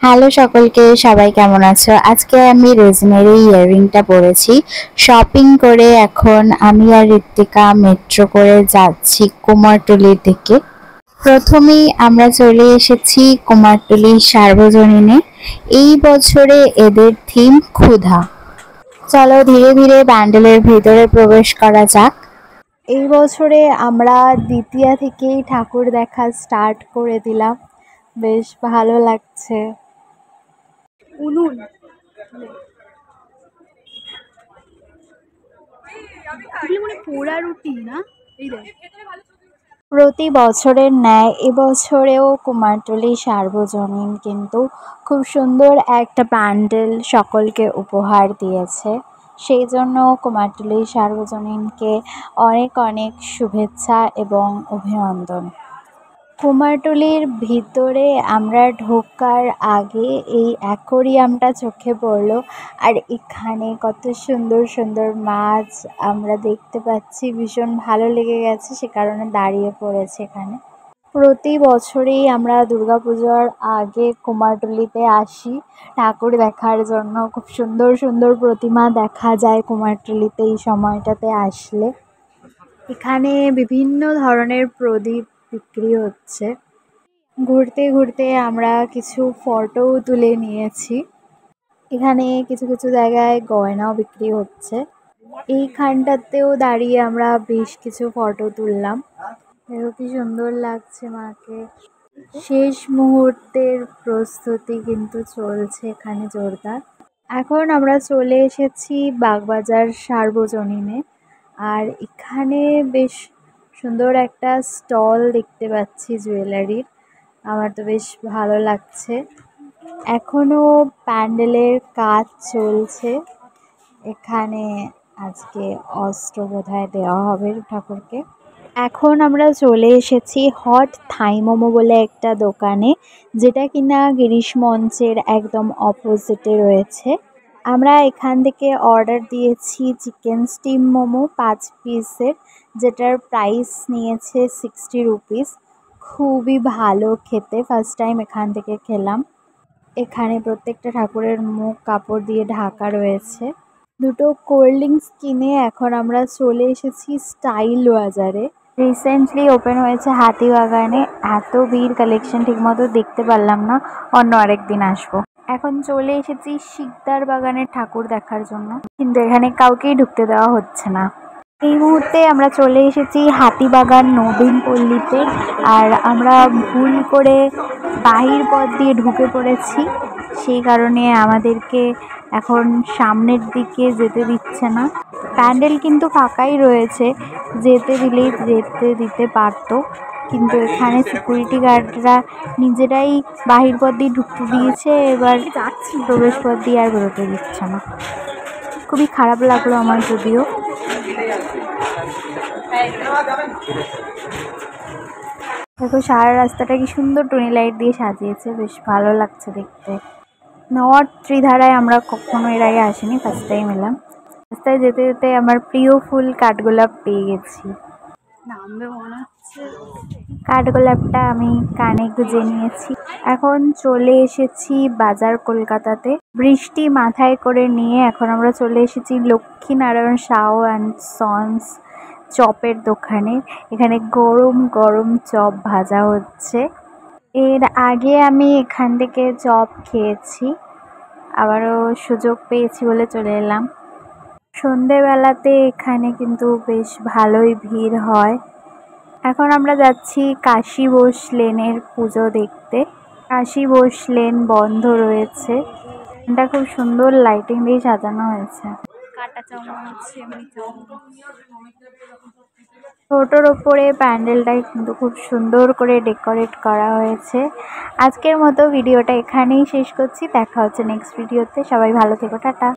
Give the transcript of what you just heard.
Hello সকলকে, সবাই কেমন আছো? আজকে আমি রেজনের এই ইয়াররিংটা পরেছি। শপিং করে এখন আমি আর ঋত্বিকা মেট্রো করে যাচ্ছি কুমারটুলির দিকে। প্রথমেই আমরা চলে এসেছি কুমারটুলি সার্বজনীনে। এই বছরে এদের থিম ক্ষুধা। চলো ধীরে ধীরে প্যান্ডেলের ভিতরে প্রবেশ করা যাক। এই বছরে আমরা দ্বিতীয়া থেকেই ঠাকুর দেখা স্টার্ট করে দিলাম, বেশ ভালো লাগছে। উনুন মানে পোড়া রুটি না, এই দেখ। প্রতি বছরের ন্যায় এবছরেও কুমারটুলি সার্বজনীন কিন্তু খুব সুন্দর একটা প্যান্ডেল সকলকে উপহার দিয়েছে। সেই জন্য কুমারটুলি সার্বজনীনকে অনেক অনেক শুভেচ্ছা এবং অভিনন্দন। কুমারটুলির ভিতরে আমরা ঢোকার আগে এই অ্যাকোরিয়ামটা চোখে পড়লো, আর এখানে কত সুন্দর সুন্দর মাছ আমরা দেখতে পাচ্ছি। ভীষণ ভালো লেগে গেছে, সে কারণে দাঁড়িয়ে পড়েছে এখানে। প্রতি বছরেই আমরা দুর্গাপুজোর আগে কুমারটুলিতে আসি ঠাকুর দেখার জন্য। খুব সুন্দর সুন্দর প্রতিমা দেখা যায় কুমারটুলিতে এই সময়টাতে আসলে। এখানে বিভিন্ন ধরনের প্রদীপ বিক্রি হচ্ছে। ঘুরতে ঘুরতে আমরা কিছু ফটোও তুলে নিয়েছি। এখানে কিছু কিছু জায়গায় গয়নাও বিক্রি হচ্ছে। এইখানটাতেও দাঁড়িয়ে আমরা বেশ কিছু ফটো তুললাম। দেখো কি সুন্দর লাগছে মাকে। শেষ মুহূর্তের প্রস্তুতি কিন্তু চলছে এখানে জোরদার। এখন আমরা চলে এসেছি বাগবাজার সার্বজনীনে, আর এখানে বেশ সুন্দর একটা স্টল দেখতে পাচ্ছি জুয়েলারির। আমার তো বেশ ভালো লাগছে। এখনো প্যান্ডেলের কাজ চলছে। এখানে আজকে অস্ত্র বোধহয় দেওয়া হবে ঠাকুরকে। এখন আমরা চলে এসেছি হট থাই মোমো বলে একটা দোকানে, যেটা কিনা গিরিশ মঞ্চের একদম অপোজিটে রয়েছে। আমরা এখান থেকে অর্ডার দিয়েছি চিকেন স্টিম মোমো 5 পিসের, যেটার প্রাইস নিয়েছে 60 রুপিস। খুবই ভালো খেতে, ফার্স্ট টাইম এখান থেকে খেলাম। এখানে প্রত্যেকটা ঠাকুরের মুখ কাপড় দিয়ে ঢাকা রয়েছে। দুটো কোল্ড ড্রিঙ্কস কিনে এখন আমরা চলে এসেছি স্টাইল বাজারে। রিসেন্টলি ওপেন হয়েছে হাতিবাগানে। এত ভিড়, কালেকশন ঠিকমতো দেখতে পারলাম না, অন্য আরেকদিন আসবো। এখন চলে এসেছি শিকদার বাগানের ঠাকুর দেখার জন্য, কিন্তু এখানে কাউকেই ঢুকতে দেওয়া হচ্ছে না। এই মুহূর্তে আমরা চলে এসেছি হাতিবাগান নবীন পল্লীতে, আর আমরা ভুল করে বাহির পথ দিয়ে ঢুকে পড়েছি। সেই কারণে আমাদেরকে এখন সামনের দিকে যেতে দিচ্ছে না। প্যান্ডেল কিন্তু ফাঁকাই রয়েছে, যেতে দিলেই যেতে দিতে পারতো, কিন্তু এখানে সিকিউরিটি গার্ডরা নিজেরাই বাহির পথ দিয়ে ঢুকতে দিয়েছে, এবার প্রবেশ পথ দিয়ে আর বেরোতে দিচ্ছে না। খুবই খারাপ লাগলো আমার যদিও। দেখো সারা রাস্তাটা কি সুন্দর টুনি লাইট দিয়ে সাজিয়েছে, বেশ ভালো লাগছে দেখতে। নর্থ ত্রিধারায় আমরা কখনো এর আগে আসিনি, ফার্স্ট টাইম এলাম। রাস্তায় যেতে যেতে আমার প্রিয় ফুল কাঠগোলাপ পেয়ে গেছি। নামবে মনে হচ্ছে। কাঠগোলাপটা আমি কানে গুঁজে নিয়েছি। এখন চলে এসেছি বাজার কলকাতাতে। বৃষ্টি মাথায় করে নিয়ে এখন আমরা চলে এসেছি লক্ষ্মীনারায়ণ সাউ অ্যান্ড সন্স চপের দোকানে। এখানে গরম গরম চপ ভাজা হচ্ছে। এর আগে আমি এখান থেকে চপ খেয়েছি, আবারও সুযোগ পেয়েছি বলে চলে এলাম। সন্ধেবেলাতে এখানে কিন্তু বেশ ভালোই ভিড় হয়। এখন আমরা যাচ্ছি কাশী বোস লেনের পুজো দেখতে। কাশী বোস লেন বন্ধ রয়েছে। এটা খুব সুন্দর লাইটিং দিয়ে সাজানো হয়েছে। কাটা চামচ, এমনি চামচ। ছোটোর ওপরে প্যান্ডেলটা কিন্তু খুব সুন্দর করে ডেকোরেট করা হয়েছে। আজকের মতো ভিডিওটা এখানেই শেষ করছি। দেখা হচ্ছে নেক্সট ভিডিওতে। সবাই ভালো থেকো, টাটা।